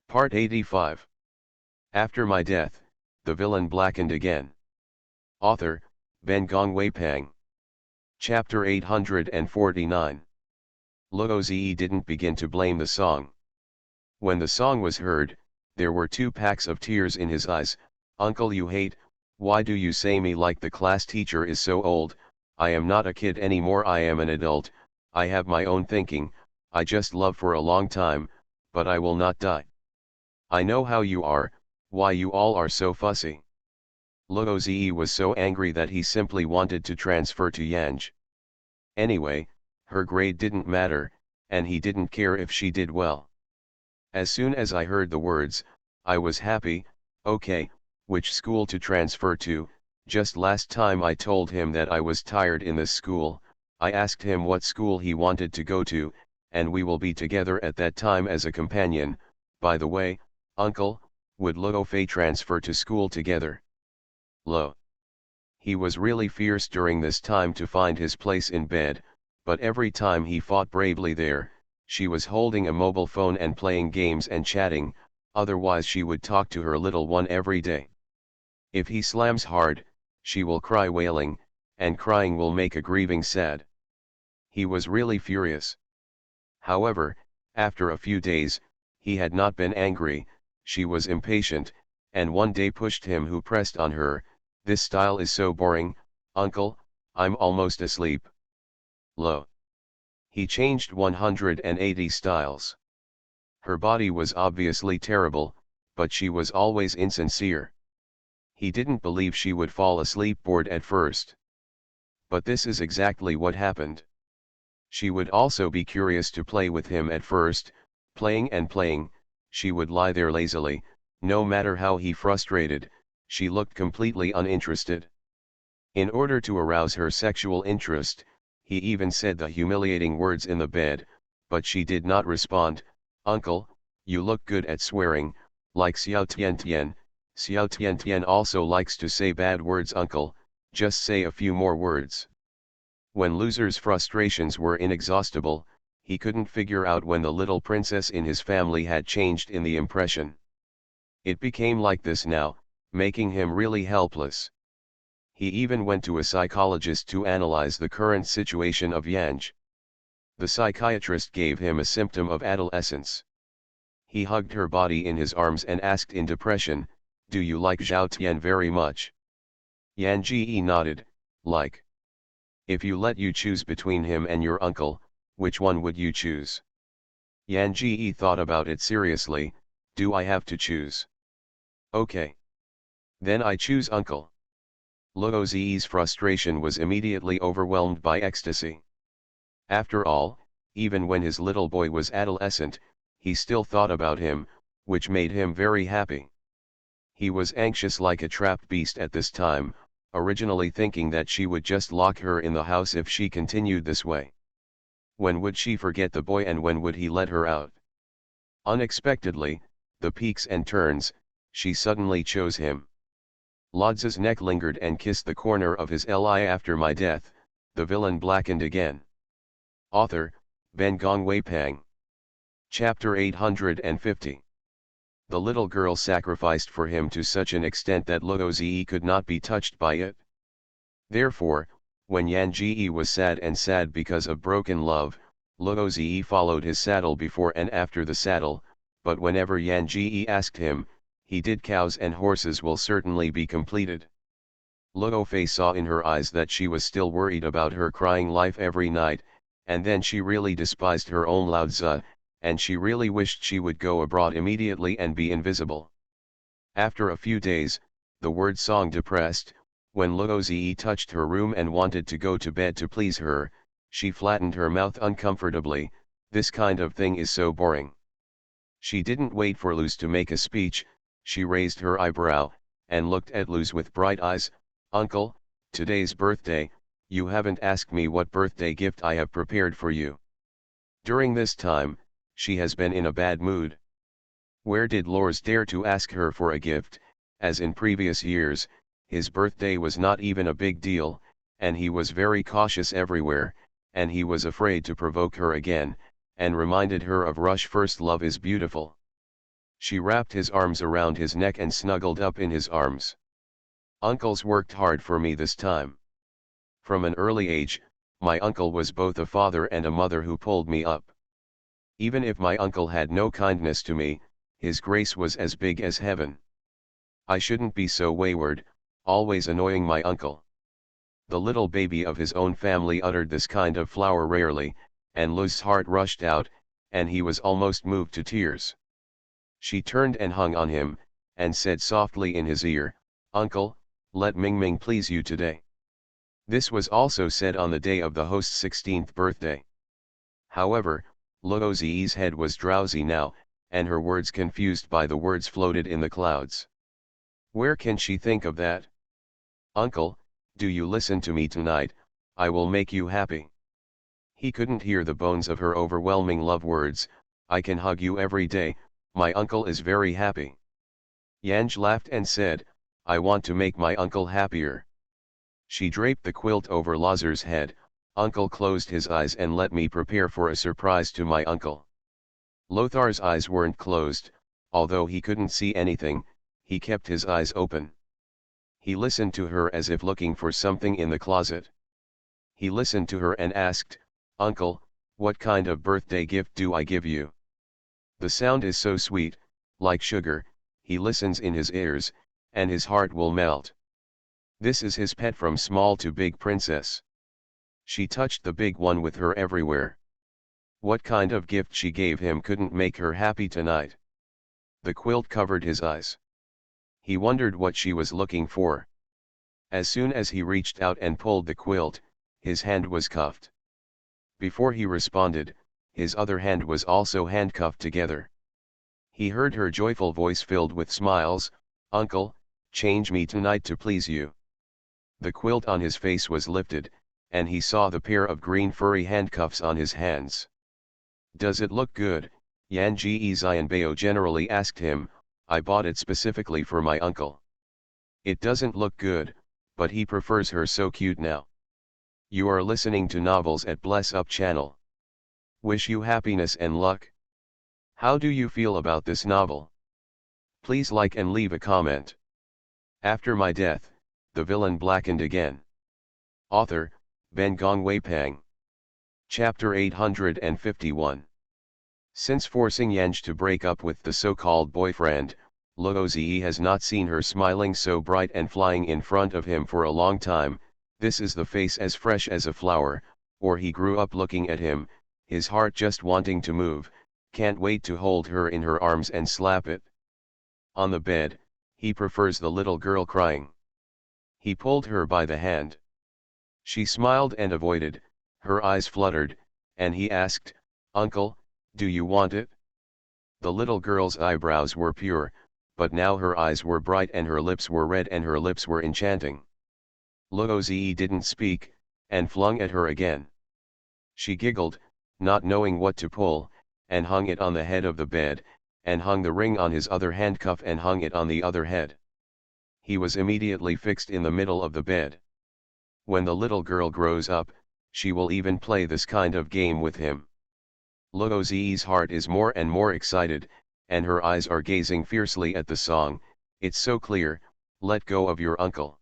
Part 85. After my death, the villain blackened again. Author, Ben Gong Wei Pang. Chapter 849. Luo Zi didn't begin to blame the song. When the song was heard, there were 2 packs of tears in his eyes. Uncle, you hate, why do you say me like the class teacher is so old? I am not a kid anymore, I am an adult, I have my own thinking, I just love for a long time, but I will not die. I know how you are, why you all are so fussy. Luo Zi was so angry that he simply wanted to transfer to Yanj. Anyway, her grade didn't matter, and he didn't care if she did well. As soon as I heard the words, I was happy. Okay, which school to transfer to? Just last time I told him that I was tired in this school. I asked him what school he wanted to go to, and we will be together at that time as a companion. By the way, Uncle, would Luo Fei transfer to school together? Lo. He was really fierce during this time to find his place in bed, but every time he fought bravely there, she was holding a mobile phone and playing games and chatting, otherwise she would talk to her little one every day. If he slams hard, she will cry wailing, and crying will make a grieving sad. He was really furious. However, after a few days, he had not been angry. She was impatient, and one day pushed him who pressed on her. This style is so boring, Uncle, I'm almost asleep. Lo. He changed 180 styles. Her body was obviously terrible, but she was always insincere. He didn't believe she would fall asleep bored at first. But this is exactly what happened. She would also be curious to play with him at first, playing and playing. She would lie there lazily, no matter how he frustrated, she looked completely uninterested. In order to arouse her sexual interest, he even said the humiliating words in the bed, but she did not respond. Uncle, you look good at swearing, like Xiao Tiantian. Xiao Tiantian also likes to say bad words. Uncle, just say a few more words. When Loser's frustrations were inexhaustible, he couldn't figure out when the little princess in his family had changed in the impression. It became like this now, making him really helpless. He even went to a psychologist to analyze the current situation of Yanj. The psychiatrist gave him a symptom of adolescence. He hugged her body in his arms and asked in depression, "Do you like Zhao Tian very much?" Yan Ji nodded, like. If you let you choose between him and your uncle, which one would you choose? Yan Ji thought about it seriously. Do I have to choose? Okay. Then I choose uncle. Luo Zi's frustration was immediately overwhelmed by ecstasy. After all, even when his little boy was adolescent, he still thought about him, which made him very happy. He was anxious like a trapped beast at this time, originally thinking that she would just lock her in the house if she continued this way. When would she forget the boy and when would he let her out? Unexpectedly, the peaks and turns, she suddenly chose him. Lodz's neck lingered and kissed the corner of his li. After my death, the villain blackened again. Author, Ben Gong Wei Pang. Chapter 850. The little girl sacrificed for him to such an extent that Luo Zi could not be touched by it. Therefore, when Yan Ji was sad because of broken love, Luo Zi followed his saddle before and after the saddle, but whenever Yan Ji asked him, he did. Cows and horses will certainly be completed. Luo Fei saw in her eyes that she was still worried about her crying life every night, and then she really despised her own Lao Tzu, and she really wished she would go abroad immediately and be invisible. After a few days, the word song depressed. When Luo Zi touched her room and wanted to go to bed to please her, she flattened her mouth uncomfortably. This kind of thing is so boring. She didn't wait for Luz to make a speech. She raised her eyebrow, and looked at Luz with bright eyes. Uncle, today's birthday, you haven't asked me what birthday gift I have prepared for you. During this time, she has been in a bad mood. Where did Lors dare to ask her for a gift? As in previous years, his birthday was not even a big deal, and he was very cautious everywhere, and he was afraid to provoke her again, and reminded her of Rush first love is beautiful. She wrapped his arms around his neck and snuggled up in his arms. Uncles worked hard for me this time. From an early age, my uncle was both a father and a mother who pulled me up. Even if my uncle had no kindness to me, his grace was as big as heaven. I shouldn't be so wayward, always annoying my uncle. The little baby of his own family uttered this kind of flower rarely, and Luz's heart rushed out, and he was almost moved to tears. She turned and hung on him, and said softly in his ear, "Uncle, let Ming Ming please you today." This was also said on the day of the host's 16th birthday. However, Luo Ziyi's head was drowsy now, and her words confused by the words floated in the clouds. Where can she think of that? "Uncle, do you listen to me tonight? I will make you happy." He couldn't hear the bones of her overwhelming love words. "I can hug you every day, my uncle is very happy." Yanj laughed and said, "I want to make my uncle happier." She draped the quilt over Lazar's head. "Uncle closed his eyes and let me prepare for a surprise to my uncle." Lothar's eyes weren't closed, although he couldn't see anything, he kept his eyes open. He listened to her as if looking for something in the closet. He listened to her and asked, "Uncle, what kind of birthday gift do I give you?" The sound is so sweet, like sugar, he listens in his ears, and his heart will melt. This is his pet from small to big princess. She touched the big one with her everywhere. What kind of gift she gave him couldn't make her happy tonight. The quilt covered his eyes. He wondered what she was looking for. As soon as he reached out and pulled the quilt, his hand was cuffed. Before he responded, his other hand was also handcuffed together. He heard her joyful voice filled with smiles, "Uncle, change me tonight to please you." The quilt on his face was lifted, and he saw the pair of green furry handcuffs on his hands. "Does it look good?" Yan Ji Xianbao generally asked him. "I bought it specifically for my uncle." "It doesn't look good, but he prefers her so cute now." You are listening to Novels at Bless Up channel. Wish you happiness and luck. How do you feel about this novel? Please like and leave a comment. After my death, the villain blackened again. Author, Ben Gong Wei Pang. Chapter 851. Since forcing Yanj to break up with the so-called boyfriend, Luo Ziyi has not seen her smiling so bright and flying in front of him for a long time. This is the face as fresh as a flower, or he grew up looking at him, his heart just wanting to move, can't wait to hold her in her arms and slap it. On the bed, he prefers the little girl crying. He pulled her by the hand. She smiled and avoided, her eyes fluttered, and he asked, "Uncle, do you want it?" The little girl's eyebrows were pure, but now her eyes were bright and her lips were red and her lips were enchanting. Luo Ziyi didn't speak, and flung at her again. She giggled, not knowing what to pull, and hung it on the head of the bed, and hung the ring on his other handcuff and hung it on the other head. He was immediately fixed in the middle of the bed. When the little girl grows up, she will even play this kind of game with him. Luo Ziyi's heart is more and more excited, and her eyes are gazing fiercely at the song. It's so clear, "Let go of your uncle.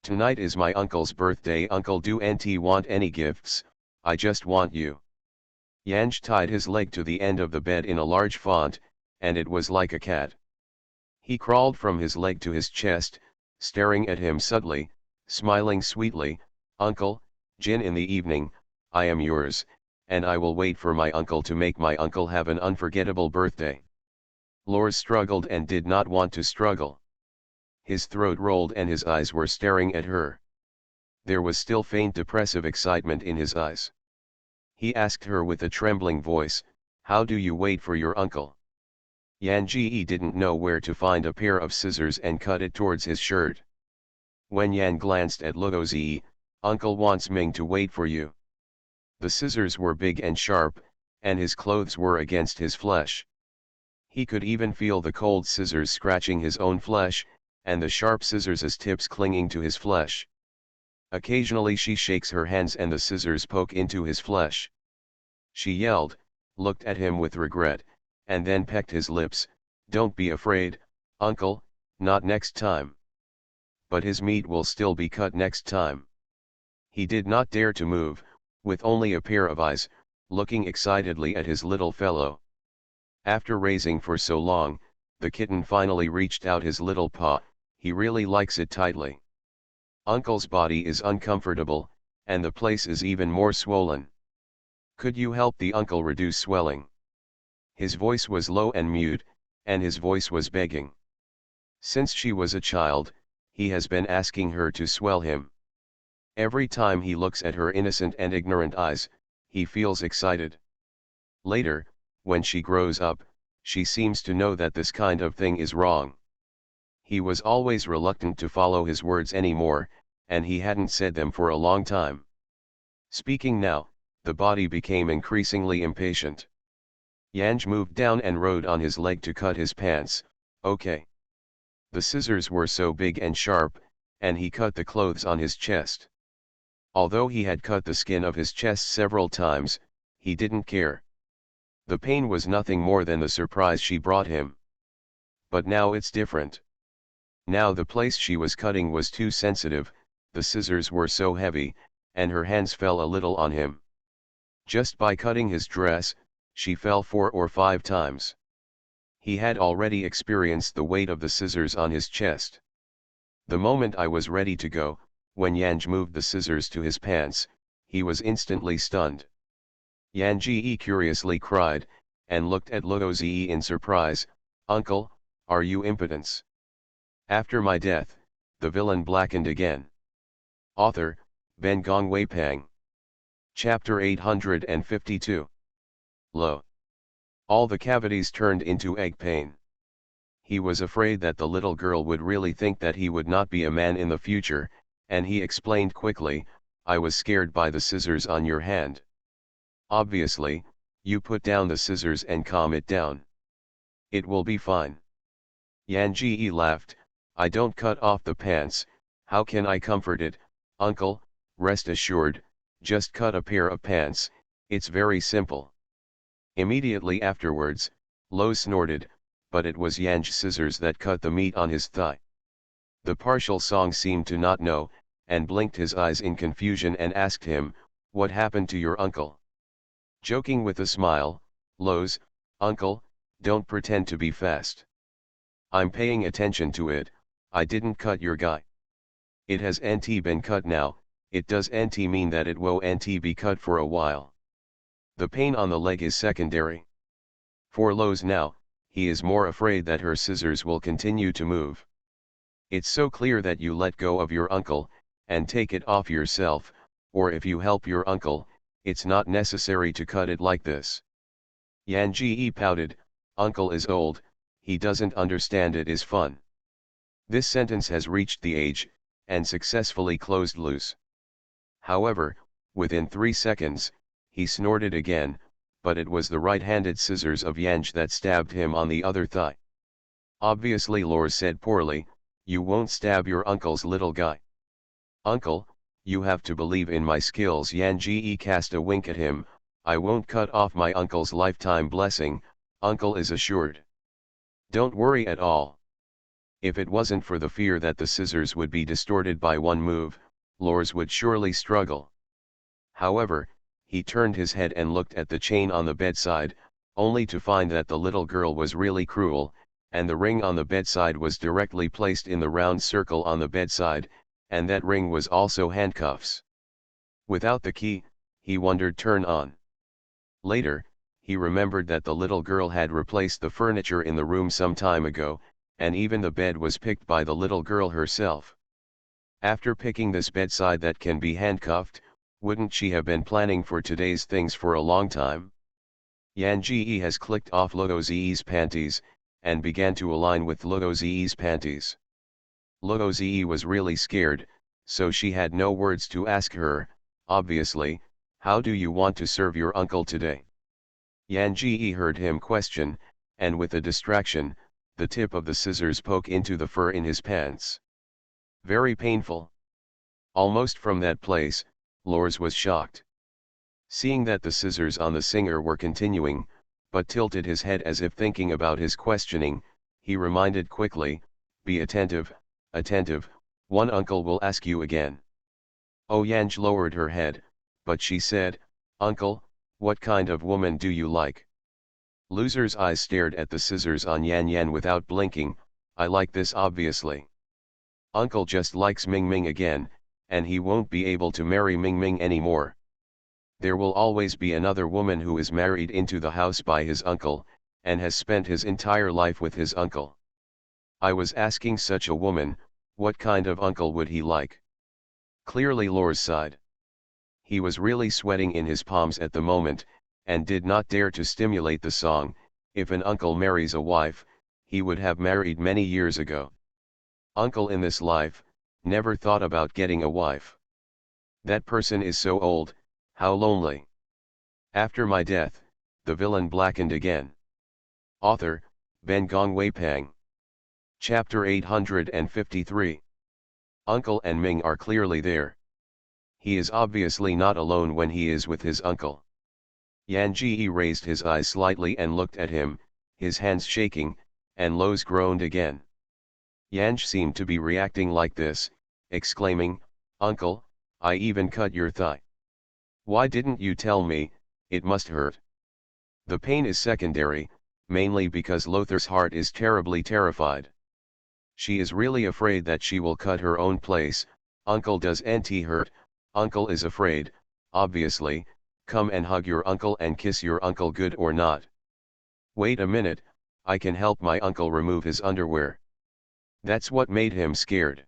Tonight is my uncle's birthday. Uncle, do NT want any gifts? I just want you." Yanj tied his leg to the end of the bed in a large font, and it was like a cat. He crawled from his leg to his chest, staring at him subtly, smiling sweetly. "Uncle, Jin, in the evening, I am yours, and I will wait for my uncle to make my uncle have an unforgettable birthday." Lors struggled and did not want to struggle. His throat rolled and his eyes were staring at her. There was still faint depressive excitement in his eyes. He asked her with a trembling voice, "How do you wait for your uncle?" Yan Ji didn't know where to find a pair of scissors and cut it towards his shirt. When Yan glanced at Luo Ziyi, "Uncle wants Ming to wait for you." The scissors were big and sharp, and his clothes were against his flesh. He could even feel the cold scissors scratching his own flesh, and the sharp scissors' tips clinging to his flesh. Occasionally she shakes her hands and the scissors poke into his flesh. She yelled, looked at him with regret, and then pecked his lips. Don't be afraid, uncle, not next time. But his meat will still be cut next time. He did not dare to move, with only a pair of eyes, looking excitedly at his little fellow. After raising for so long, the kitten finally reached out his little paw. He really likes it tightly. Uncle's body is uncomfortable, and the place is even more swollen. Could you help the uncle reduce swelling? His voice was low and mute, and his voice was begging. Since she was a child, he has been asking her to swell him. Every time he looks at her innocent and ignorant eyes, he feels excited. Later, when she grows up, she seems to know that this kind of thing is wrong. He was always reluctant to follow his words anymore, and he hadn't said them for a long time. Speaking now, the body became increasingly impatient. Yanj moved down and rode on his leg to cut his pants. Okay. The scissors were so big and sharp, and he cut the clothes on his chest. Although he had cut the skin of his chest several times, he didn't care. The pain was nothing more than the surprise she brought him. But now it's different. Now the place she was cutting was too sensitive, the scissors were so heavy, and her hands fell a little on him. Just by cutting his dress, she fell 4 or 5 times. He had already experienced the weight of the scissors on his chest. The moment I was ready to go, when Yanj moved the scissors to his pants, he was instantly stunned. Yanji curiously cried, and looked at Luozi in surprise. Uncle, are you impotence? After my death, the villain blackened again. Author, Ben Gong Wei Pang. Chapter 852. Lo. All the cavities turned into egg pain. He was afraid that the little girl would really think that he would not be a man in the future, and he explained quickly, I was scared by the scissors on your hand. Obviously, you put down the scissors and calm it down. It will be fine. Yanji laughed, I don't cut off the pants, how can I comfort it, uncle? Rest assured, just cut a pair of pants, it's very simple. Immediately afterwards, Lo snorted, but it was Yanj's scissors that cut the meat on his thigh. The partial song seemed to not know, and blinked his eyes in confusion and asked him, what happened to your uncle? Joking with a smile, Lo's, uncle, don't pretend to be fast. I'm paying attention to it, I didn't cut your guy. It has nt been cut now, it does nt mean that it will nt be cut for a while. The pain on the leg is secondary. For Lo's now, he is more afraid that her scissors will continue to move. It's so clear that you let go of your uncle, and take it off yourself, or if you help your uncle, it's not necessary to cut it like this. Yanji pouted, uncle is old, he doesn't understand it is fun. This sentence has reached the age, and successfully closed loose. However, within 3 seconds, he snorted again, but it was the right-handed scissors of Yanj that stabbed him on the other thigh. Obviously Lors said poorly, you won't stab your uncle's little guy. Uncle, you have to believe in my skills. Yanji cast a wink at him, I won't cut off my uncle's lifetime blessing, uncle is assured. Don't worry at all. If it wasn't for the fear that the scissors would be distorted by one move, Lors would surely struggle. However, he turned his head and looked at the chain on the bedside, only to find that the little girl was really cruel, and the ring on the bedside was directly placed in the round circle on the bedside, and that ring was also handcuffs. Without the key, he wondered turn on. Later, he remembered that the little girl had replaced the furniture in the room some time ago, and even the bed was picked by the little girl herself. After picking this bedside that can be handcuffed, wouldn't she have been planning for today's things for a long time? Yanji has clicked off Luozi's panties, and began to align with Luozi's panties. Luozi was really scared, so she had no words to ask her, obviously, how do you want to serve your uncle today? Yanji heard him question, and with a distraction, the tip of the scissors poke into the fur in his pants. Very painful. Almost from that place, Lors was shocked. Seeing that the scissors on the singer were continuing, but tilted his head as if thinking about his questioning, He reminded quickly, be attentive, attentive, one uncle will ask you again. Oh Yanj lowered her head, but she said, Uncle, what kind of woman do you like? Loser's eyes stared at the scissors on Yan Yan without blinking, I like this obviously. Uncle just likes Ming Ming again, and he won't be able to marry Ming Ming anymore. There will always be another woman who is married into the house by his uncle, and has spent his entire life with his uncle. I was asking such a woman, what kind of uncle would he like? Clearly Lors sighed. He was really sweating in his palms at the moment, and did not dare to stimulate the song, if an uncle marries a wife, he would have married many years ago. Uncle in this life, never thought about getting a wife. That person is so old, how lonely. After my death, the villain blackened again. Author, Ben Gong Wei Pang. Chapter 853. Uncle and Ming are clearly there. He is obviously not alone when he is with his uncle. Yan Ji raised his eyes slightly and looked at him, his hands shaking, and Lo's groaned again. Yanj seemed to be reacting like this, exclaiming, Uncle, I even cut your thigh. Why didn't you tell me, it must hurt. The pain is secondary, mainly because Lothar's heart is terribly terrified. She is really afraid that she will cut her own place, Uncle doesn't hurt, Uncle is afraid, obviously, come and hug your uncle and kiss your uncle good or not. Wait a minute, I can help my uncle remove his underwear. That's what made him scared.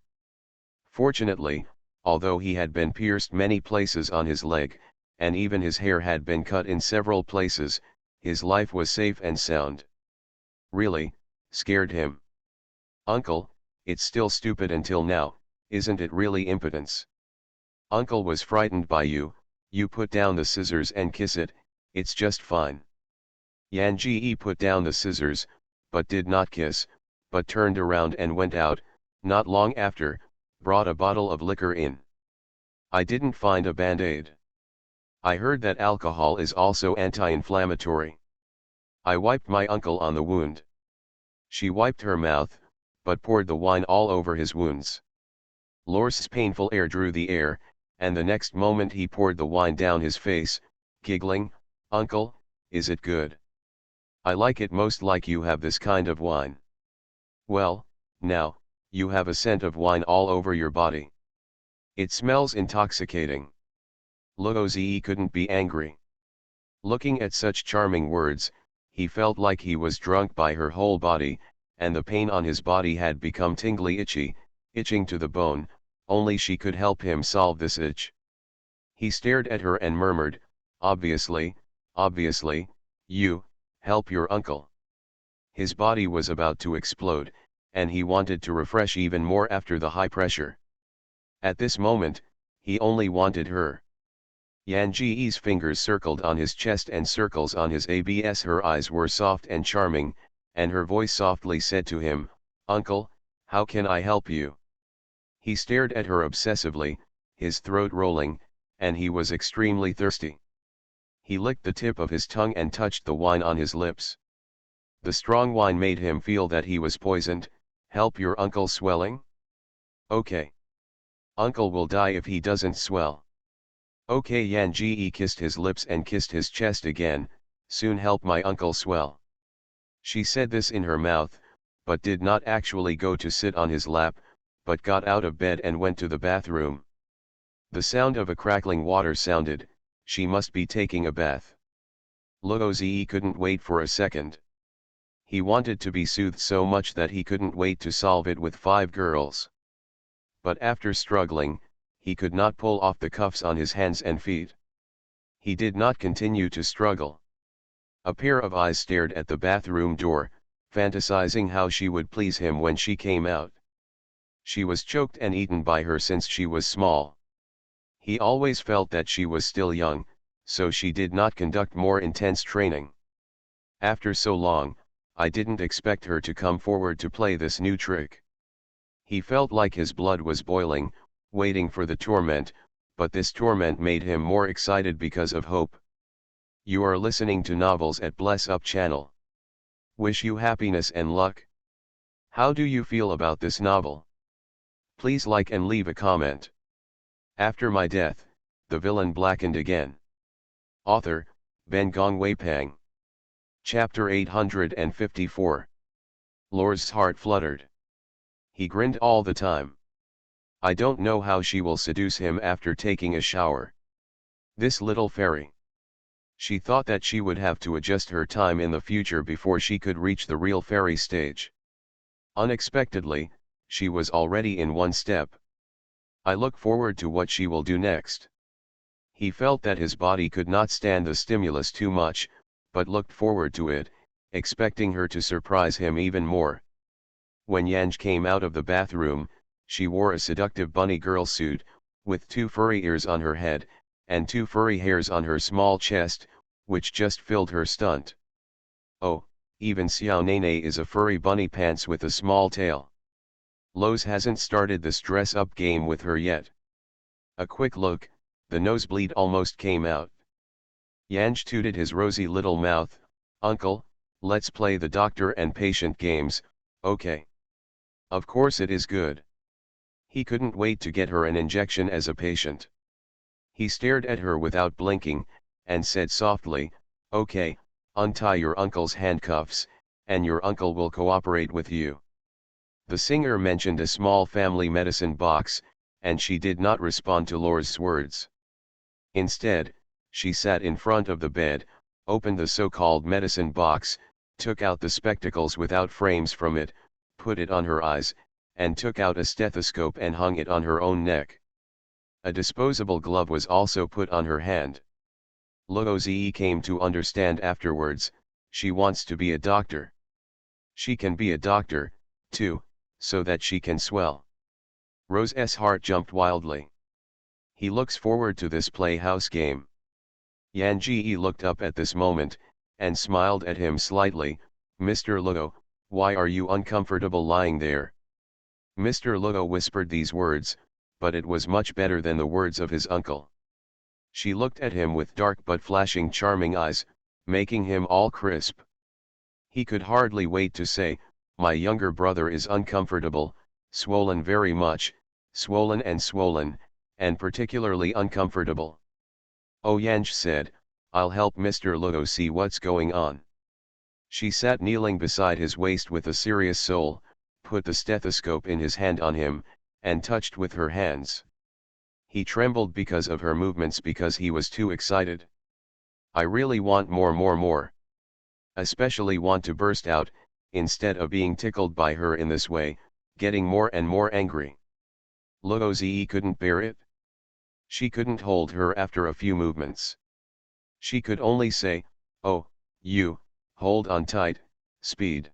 Fortunately, although he had been pierced many places on his leg, and even his hair had been cut in several places, his life was safe and sound. Really, scared him. Uncle, it's still stupid until now, isn't it really impotence? Uncle was frightened by you, you put down the scissors and kiss it, it's just fine. Yan Ji put down the scissors, but did not kiss, but turned around and went out, not long after, brought a bottle of liquor in. I didn't find a band-aid. I heard that alcohol is also anti-inflammatory. I wiped my uncle on the wound. She wiped her mouth, but poured the wine all over his wounds. Lors's painful air drew the air, and the next moment he poured the wine down his face, giggling, Uncle, is it good? I like it most like you have this kind of wine. Well, now, you have a scent of wine all over your body. It smells intoxicating. Luozi couldn't be angry. Looking at such charming words, he felt like he was drunk by her whole body, and the pain on his body had become tingly itching to the bone, only she could help him solve this itch. He stared at her and murmured, obviously, you, help your uncle. His body was about to explode, and he wanted to refresh even more after the high pressure. At this moment, he only wanted her. Yan Ji's fingers circled on his chest and circles on his abs. Her eyes were soft and charming, and her voice softly said to him, Uncle, how can I help you? He stared at her obsessively, his throat rolling, and he was extremely thirsty. He licked the tip of his tongue and touched the wine on his lips. The strong wine made him feel that he was poisoned. Help your uncle swelling? Okay. Uncle will die if he doesn't swell. Okay. Yan Ji kissed his lips and kissed his chest again, soon help my uncle swell. She said this in her mouth, but did not actually go to sit on his lap, but got out of bed and went to the bathroom. The sound of a crackling water sounded, she must be taking a bath. Luozi couldn't wait for a second. He wanted to be soothed so much that he couldn't wait to solve it with 5 girls. But after struggling, he could not pull off the cuffs on his hands and feet. He did not continue to struggle. A pair of eyes stared at the bathroom door, fantasizing how she would please him when she came out. She was choked and eaten by her since she was small. He always felt that she was still young, so she did not conduct more intense training. After so long, I didn't expect her to come forward to play this new trick. He felt like his blood was boiling, waiting for the torment, but this torment made him more excited because of hope. You are listening to novels at Bless Up channel. Wish you happiness and luck. How do you feel about this novel? Please like and leave a comment. After my death, the villain blackened again. Author, Ben Gong Wei Pang. Chapter 854. Lor's heart fluttered. He grinned all the time. I don't know how she will seduce him after taking a shower. This little fairy. She thought that she would have to adjust her time in the future before she could reach the real fairy stage. Unexpectedly, she was already in one step. I look forward to what she will do next. He felt that his body could not stand the stimulus too much, but looked forward to it, expecting her to surprise him even more. When Yanj came out of the bathroom, she wore a seductive bunny girl suit, with 2 furry ears on her head, and 2 furry hairs on her small chest, which just filled her stunt. Oh, even Xiao Nene is a furry bunny pants with a small tail. Lowe's hasn't started this dress-up game with her yet. A quick look, the nosebleed almost came out. Yanj tooted his rosy little mouth. Uncle, let's play the doctor and patient games, okay? Of course it is good. He couldn't wait to get her an injection as a patient. He stared at her without blinking, and said softly, okay, untie your uncle's handcuffs, and your uncle will cooperate with you. The singer mentioned a small family medicine box, and she did not respond to Lor's words. Instead, she sat in front of the bed, opened the so-called medicine box, took out the spectacles without frames from it, put it on her eyes, and took out a stethoscope and hung it on her own neck. A disposable glove was also put on her hand. Luozi came to understand afterwards, she wants to be a doctor. She can be a doctor, too, so that she can swell. Rose's heart jumped wildly. He looks forward to this playhouse game. Yan Ji looked up at this moment, and smiled at him slightly. Mr. Luo, why are you uncomfortable lying there? Mr. Luo whispered these words, but it was much better than the words of his uncle. She looked at him with dark but flashing charming eyes, making him all crisp. He could hardly wait to say, my younger brother is uncomfortable, swollen very much, swollen, and particularly uncomfortable. Oh, Yanj said, I'll help Mr. Luo see what's going on. She sat kneeling beside his waist with a serious soul, put the stethoscope in his hand on him, and touched with her hands. He trembled because of her movements because he was too excited. I really want more. Especially want to burst out, instead of being tickled by her in this way, getting more and more angry. Luozi couldn't bear it. She couldn't hold her after a few movements. She could only say, oh, you, hold on tight, speed.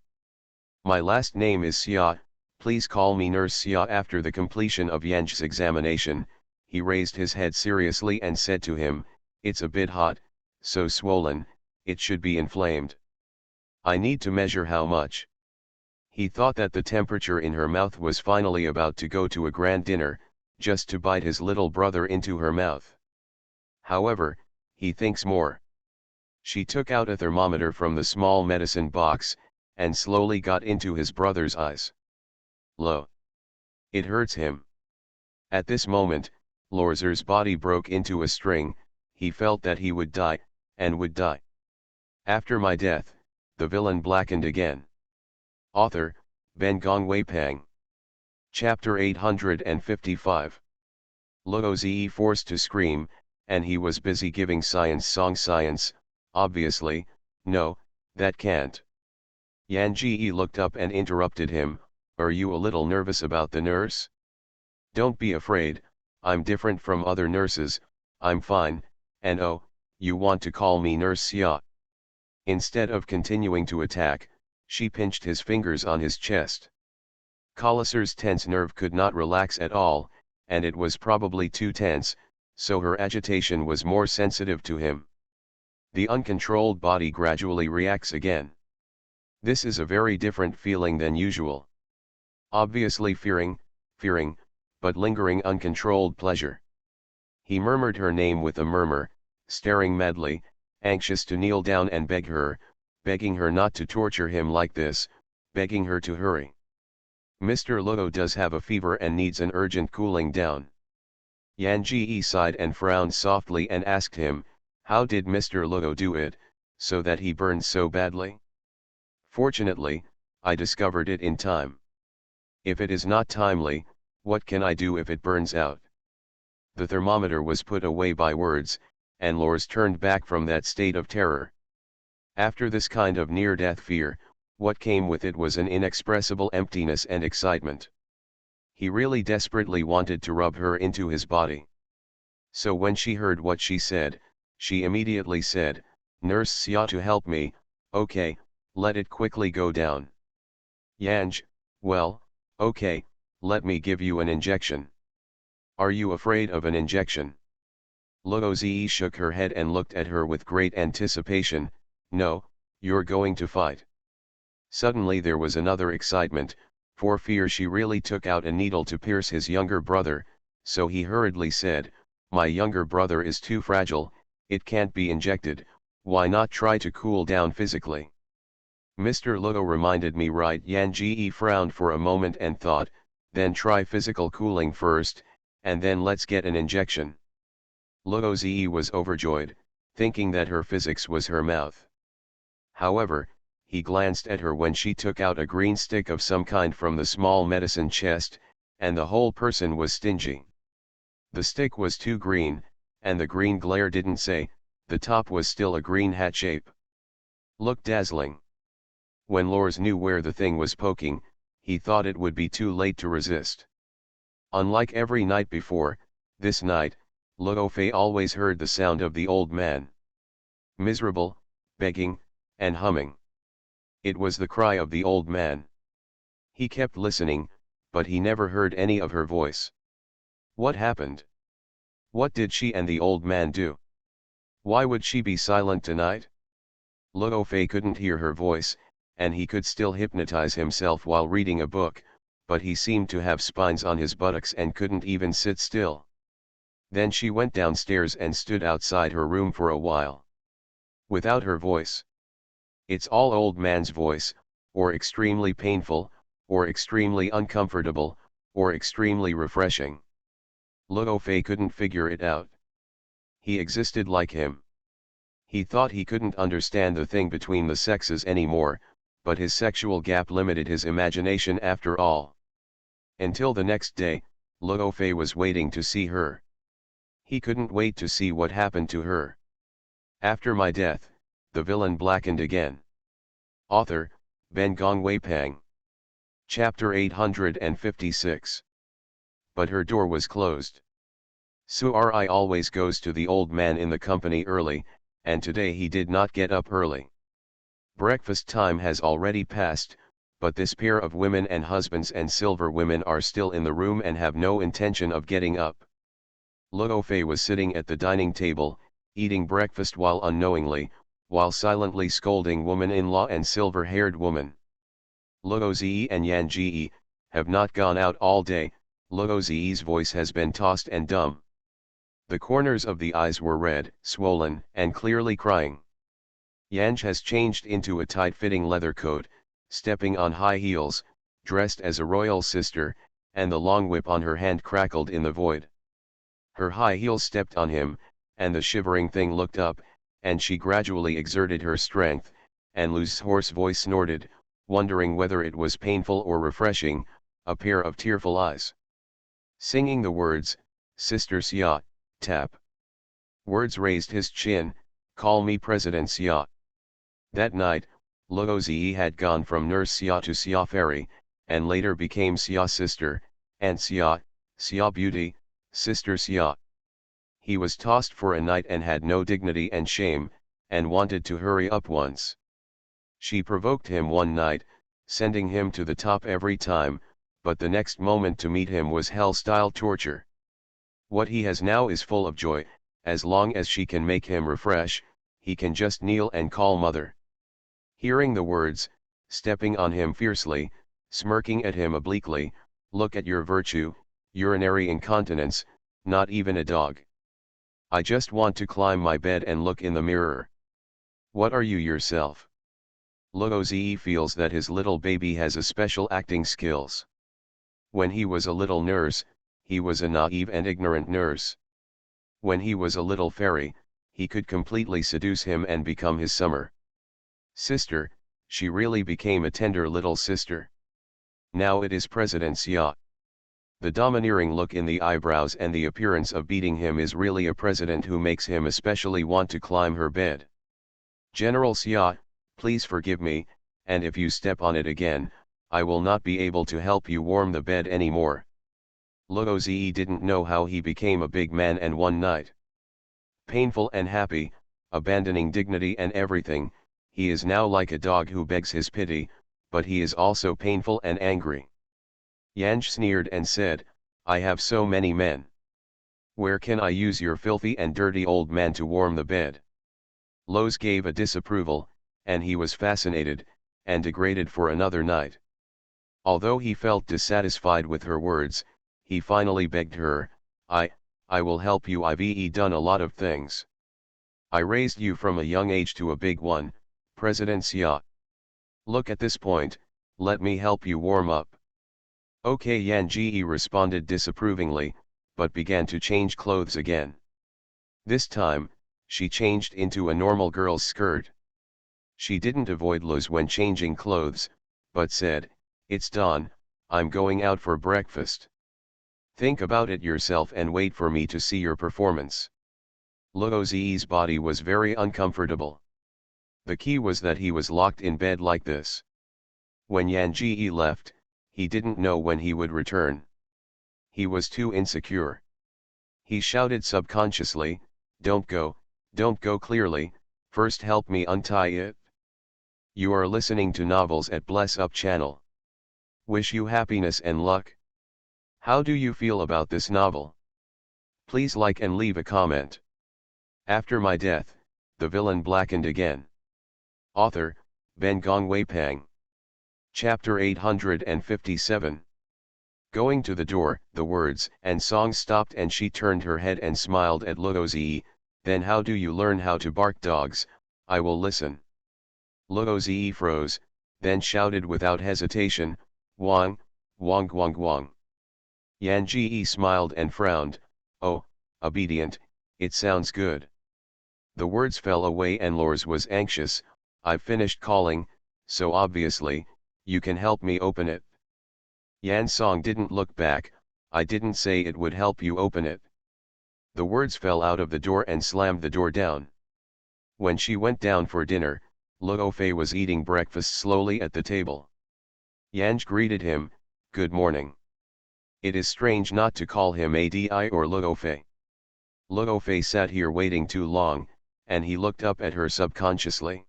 My last name is Xia, please call me Nurse Xia. After the completion of Yanj's examination, he raised his head seriously and said to him, it's a bit hot, so swollen, it should be inflamed. I need to measure how much. He thought that the temperature in her mouth was finally about to go to a grand dinner, just to bite his little brother into her mouth. However, he thinks more. She took out a thermometer from the small medicine box, and slowly got into his brother's eyes. Lo! It hurts him. At this moment, Lorzer's body broke into a string. He felt that he would die, and would die. After my death, the villain blackened again. Author, Ben Gong Wei Pang. Chapter 855. Luozi forced to scream, and he was busy giving science song. Science, obviously, no, that can't. Yan Ji looked up and interrupted him, are you a little nervous about the nurse? Don't be afraid, I'm different from other nurses, I'm fine, and oh, you want to call me Nurse Xia. Instead of continuing to attack, she pinched his fingers on his chest. Colliser's tense nerve could not relax at all, and it was probably too tense, so her agitation was more sensitive to him. The uncontrolled body gradually reacts again. This is a very different feeling than usual. Obviously fearing, but lingering uncontrolled pleasure. He murmured her name with a murmur, staring madly, anxious to kneel down and beg her, begging her not to torture him like this, begging her to hurry. Mr. Luo does have a fever and needs an urgent cooling down. Yan Ji sighed and frowned softly and asked him, how did Mr. Luo do it, so that he burned so badly? Fortunately, I discovered it in time. If it is not timely, what can I do if it burns out? The thermometer was put away by words, and Lors turned back from that state of terror. After this kind of near-death fear, what came with it was an inexpressible emptiness and excitement. He really desperately wanted to rub her into his body. So when she heard what she said, she immediately said, "Nurse Xia to help me, okay, let it quickly go down." Yanj, well, okay, let me give you an injection. Are you afraid of an injection? Luo Zi shook her head and looked at her with great anticipation. No, you're going to fight. Suddenly there was another excitement, for fear she really took out a needle to pierce his younger brother, so he hurriedly said, my younger brother is too fragile, it can't be injected, why not try to cool down physically? Mr. Luo reminded me, right? Yan Ji frowned for a moment and thought, then try physical cooling first, and then let's get an injection. Luo Zi was overjoyed, thinking that her physics was her mouth. However, he glanced at her when she took out a green stick of some kind from the small medicine chest, and the whole person was stingy. The stick was too green, and the green glare didn't say, the top was still a green hat shape. Looked dazzling. When Lors knew where the thing was poking, he thought it would be too late to resist. Unlike every night before, this night, Luo Fei always heard the sound of the old man. Miserable, begging, and humming. It was the cry of the old man. He kept listening, but he never heard any of her voice. What happened? What did she and the old man do? Why would she be silent tonight? Luo Fei couldn't hear her voice, and he could still hypnotize himself while reading a book, but he seemed to have spines on his buttocks and couldn't even sit still. Then she went downstairs and stood outside her room for a while. Without her voice. It's all old man's voice, or extremely painful, or extremely uncomfortable, or extremely refreshing. Luo Fei couldn't figure it out. He existed like him. He thought he couldn't understand the thing between the sexes anymore, but his sexual gap limited his imagination after all. Until the next day, Luo Fei was waiting to see her. He couldn't wait to see what happened to her. After my death, the villain blackened again. Author, Ben Gong Wei Pang. Chapter 856. But her door was closed. Sui always goes to the old man in the company early, and today he did not get up early. Breakfast time has already passed, but this pair of women and husbands and silver women are still in the room and have no intention of getting up. Luo Fei was sitting at the dining table, eating breakfast while silently scolding woman-in-law and silver-haired woman. Luo Zi and Yan Ji have not gone out all day. Luo Zi's voice has been tossed and dumb. The corners of the eyes were red, swollen, and clearly crying. Yanj has changed into a tight-fitting leather coat, stepping on high heels, dressed as a royal sister, and the long whip on her hand crackled in the void. Her high heels stepped on him, and the shivering thing looked up, and she gradually exerted her strength, and Lu's hoarse voice snorted, wondering whether it was painful or refreshing, a pair of tearful eyes. Singing the words, Sister Xia, tap. Words raised his chin, call me President Xia. That night, Luo Zi had gone from Nurse Xia to Xia Fairy, and later became Xia Sister, and Xia, Xia Beauty, Sister Xia. He was tossed for a night and had no dignity and shame, and wanted to hurry up once. She provoked him one night, sending him to the top every time, but the next moment to meet him was hell-style torture. What he has now is full of joy, as long as she can make him refresh, he can just kneel and call mother. Hearing the words, stepping on him fiercely, smirking at him obliquely, look at your virtue, urinary incontinence, not even a dog. I just want to climb my bed and look in the mirror. What are you yourself? Luo Zi feels that his little baby has a special acting skills. When he was a little nurse, he was a naive and ignorant nurse. When he was a little fairy, he could completely seduce him and become his summer sister. She really became a tender little sister. Now it is President Xia. The domineering look in the eyebrows and the appearance of beating him is really a president who makes him especially want to climb her bed. General Xia, please forgive me, and if you step on it again, I will not be able to help you warm the bed anymore. Luo Zi didn't know how he became a big man, and one night, painful and happy, abandoning dignity and everything, he is now like a dog who begs his pity, but he is also painful and angry. Yanj sneered and said, I have so many men. Where can I use your filthy and dirty old man to warm the bed? Lowe's gave a disapproval, and he was fascinated, and degraded for another night. Although he felt dissatisfied with her words, he finally begged her, I will help you. I've done a lot of things. I raised you from a young age to a big one, President Xia. Look at this point, let me help you warm up. Okay, Yan Ji responded disapprovingly, but began to change clothes again. This time, she changed into a normal girl's skirt. She didn't avoid Luz when changing clothes, but said, it's dawn, I'm going out for breakfast. Think about it yourself and wait for me to see your performance. Luo Zi's body was very uncomfortable. The key was that he was locked in bed like this. When Yan Ji left, he didn't know when he would return. He was too insecure. He shouted subconsciously, don't go clearly, first help me untie it. You are listening to novels at Bless Up channel. Wish you happiness and luck. How do you feel about this novel? Please like and leave a comment. After my death, the villain blackened again. Author, Ben Gong Wei Pang. Chapter 857. Going to the door, the words and song stopped and she turned her head and smiled at Luo Zi. Then how do you learn how to bark dogs? I will listen. Luo Zi froze, then shouted without hesitation, Wang, Wang Guang Guang. Yan Ji smiled and frowned, oh, obedient, it sounds good. The words fell away and Lors was anxious, I've finished calling, so obviously, you can help me open it. Yan Song didn't look back, I didn't say it would help you open it. The words fell out of the door and slammed the door down. When she went down for dinner, Luo Fei was eating breakfast slowly at the table. Yanj greeted him, good morning. It is strange not to call him Adi or Luo Fei. Luo Fei sat here waiting too long, and he looked up at her subconsciously.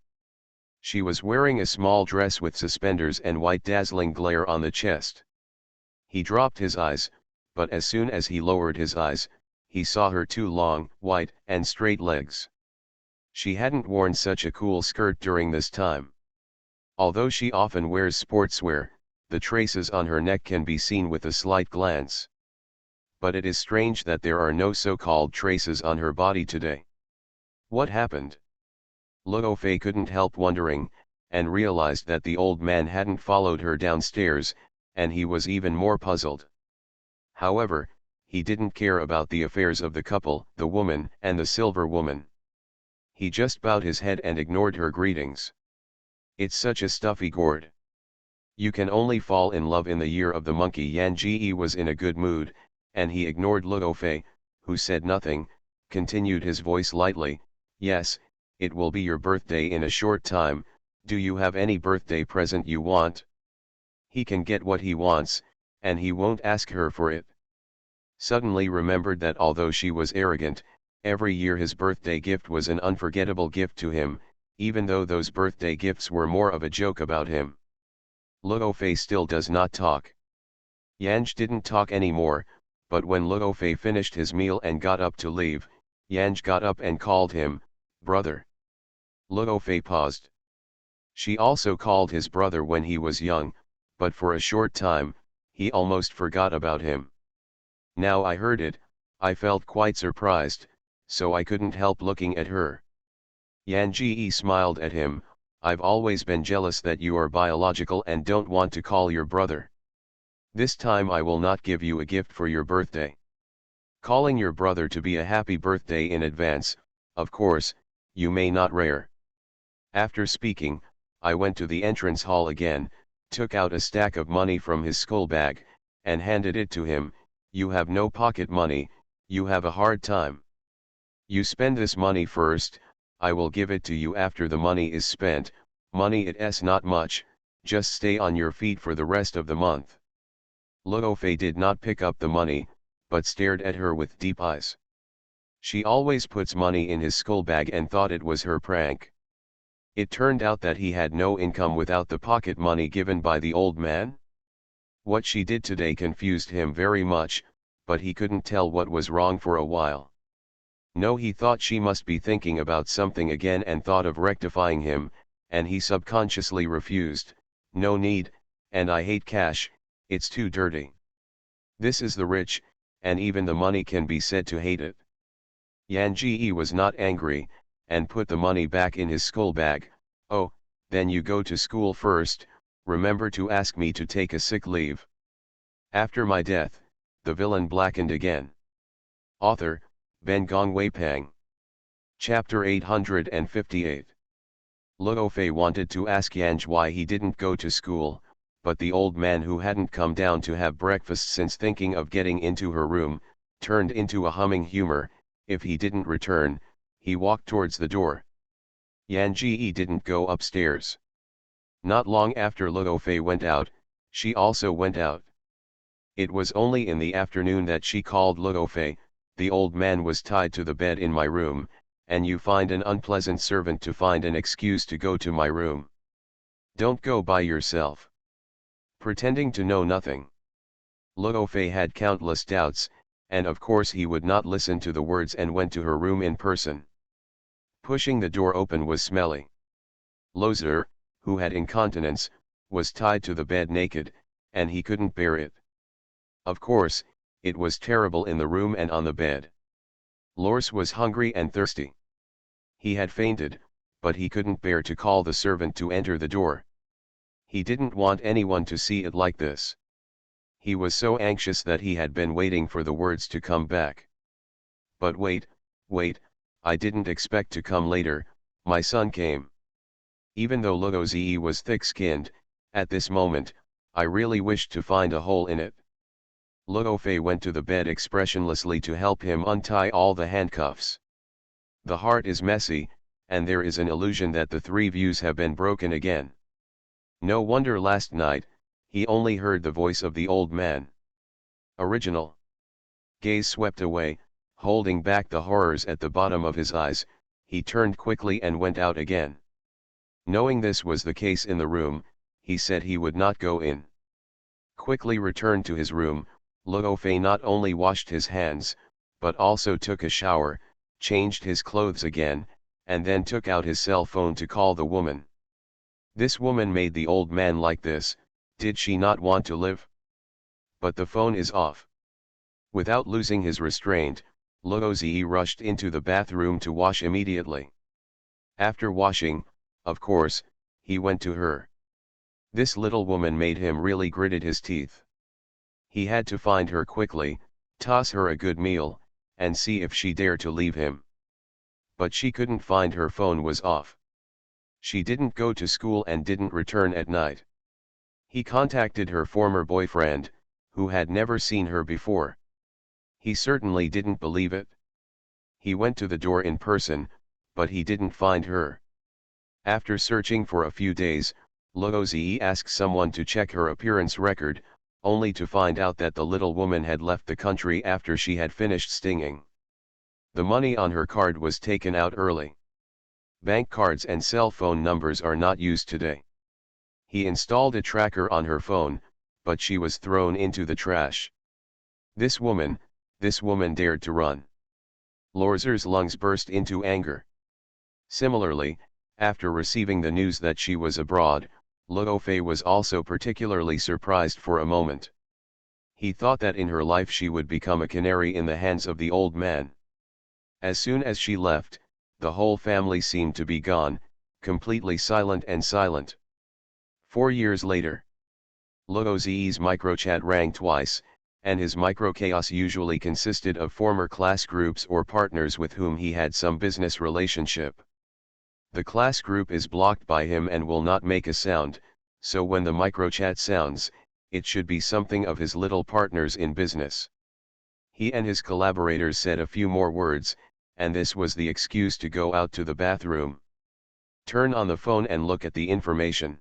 She was wearing a small dress with suspenders and white dazzling glare on the chest. He dropped his eyes, but as soon as he lowered his eyes, he saw her two long, white, and straight legs. She hadn't worn such a cool skirt during this time. Although she often wears sportswear, the traces on her neck can be seen with a slight glance. But it is strange that there are no so-called traces on her body today. What happened? Luo Fei couldn't help wondering, and realized that the old man hadn't followed her downstairs, and he was even more puzzled. However, he didn't care about the affairs of the couple, the woman and the silver woman. He just bowed his head and ignored her greetings. It's such a stuffy gourd. You can only fall in love in the year of the monkey. Yan Ji was in a good mood, and he ignored Luo Fei, who said nothing, continued his voice lightly, yes, it will be your birthday in a short time, do you have any birthday present you want? He can get what he wants, and he won't ask her for it. Suddenly remembered that although she was arrogant, every year his birthday gift was an unforgettable gift to him, even though those birthday gifts were more of a joke about him. Luo Fei still does not talk. Yanj didn't talk anymore, but when Luo Fei finished his meal and got up to leave, Yanj got up and called him, brother. Luo Fei paused. She also called his brother when he was young, but for a short time, he almost forgot about him. Now I heard it, I felt quite surprised, so I couldn't help looking at her. Yan Ji smiled at him, I've always been jealous that you are biological and don't want to call your brother. This time I will not give you a gift for your birthday. Calling your brother to be a happy birthday in advance, of course, you may not rare. After speaking, I went to the entrance hall again, took out a stack of money from his skull bag, and handed it to him. You have no pocket money, you have a hard time. You spend this money first, I will give it to you after the money is spent. Money it's not much, just stay on your feet for the rest of the month. Luo Fei did not pick up the money, but stared at her with deep eyes. She always puts money in his skull bag and thought it was her prank. It turned out that he had no income without the pocket money given by the old man. What she did today confused him very much, but he couldn't tell what was wrong for a while. No, he thought she must be thinking about something again and thought of rectifying him, and he subconsciously refused. No need, and I hate cash, it's too dirty. This is the rich, and even the money can be said to hate it. Yan Ji was not angry, and put the money back in his skull bag. Oh, then you go to school first, remember to ask me to take a sick leave. After my death, the villain blackened again. Author, Ben Gong Wei Pang. Chapter 858. Luo Fei wanted to ask Yanj why he didn't go to school, but the old man, who hadn't come down to have breakfast since thinking of getting into her room, turned into a humming humor. If he didn't return, he walked towards the door. Yan Ji didn't go upstairs. Not long after Luo Fei went out, she also went out. It was only in the afternoon that she called Luo Fei. The old man was tied to the bed in my room, and you find an unpleasant servant to find an excuse to go to my room. Don't go by yourself. Pretending to know nothing. Luo Fei had countless doubts, and of course he would not listen to the words and went to her room in person. Pushing the door open was smelly. Lozer, who had incontinence, was tied to the bed naked, and he couldn't bear it. Of course, it was terrible in the room and on the bed. Lors was hungry and thirsty. He had fainted, but he couldn't bear to call the servant to enter the door. He didn't want anyone to see it like this. He was so anxious that he had been waiting for the words to come back. But wait, I didn't expect to come later. My son came. Even though Luo Zi was thick-skinned, at this moment, I really wished to find a hole in it. Luo Fei went to the bed expressionlessly to help him untie all the handcuffs. The heart is messy, and there is an illusion that the three views have been broken again. No wonder last night, he only heard the voice of the old man. Original. Gaze swept away, holding back the horrors at the bottom of his eyes, he turned quickly and went out again. Knowing this was the case in the room, he said he would not go in. Quickly returned to his room, Luo Fei not only washed his hands, but also took a shower, changed his clothes again, and then took out his cell phone to call the woman. This woman made the old man like this. Did she not want to live? But the phone is off. Without losing his restraint, Luo Zi rushed into the bathroom to wash immediately. After washing, of course, he went to her. This little woman made him really gritted his teeth. He had to find her quickly, toss her a good meal, and see if she dared to leave him. But she couldn't find her phone was off. She didn't go to school and didn't return at night. He contacted her former boyfriend, who had never seen her before. He certainly didn't believe it. He went to the door in person, but he didn't find her. After searching for a few days, Luo Zi asked someone to check her appearance record, only to find out that the little woman had left the country after she had finished stinging. The money on her card was taken out early. Bank cards and cell phone numbers are not used today. He installed a tracker on her phone, but she was thrown into the trash. This woman dared to run. Lorzer's lungs burst into anger. Similarly, after receiving the news that she was abroad, Luo Fei was also particularly surprised for a moment. He thought that in her life she would become a canary in the hands of the old man. As soon as she left, the whole family seemed to be gone, completely silent and silent. 4 years later. Logoze's microchat rang twice, and his microchaos usually consisted of former class groups or partners with whom he had some business relationship. The class group is blocked by him and will not make a sound, so when the microchat sounds, it should be something of his little partners in business. He and his collaborators said a few more words, and this was the excuse to go out to the bathroom. Turn on the phone and look at the information.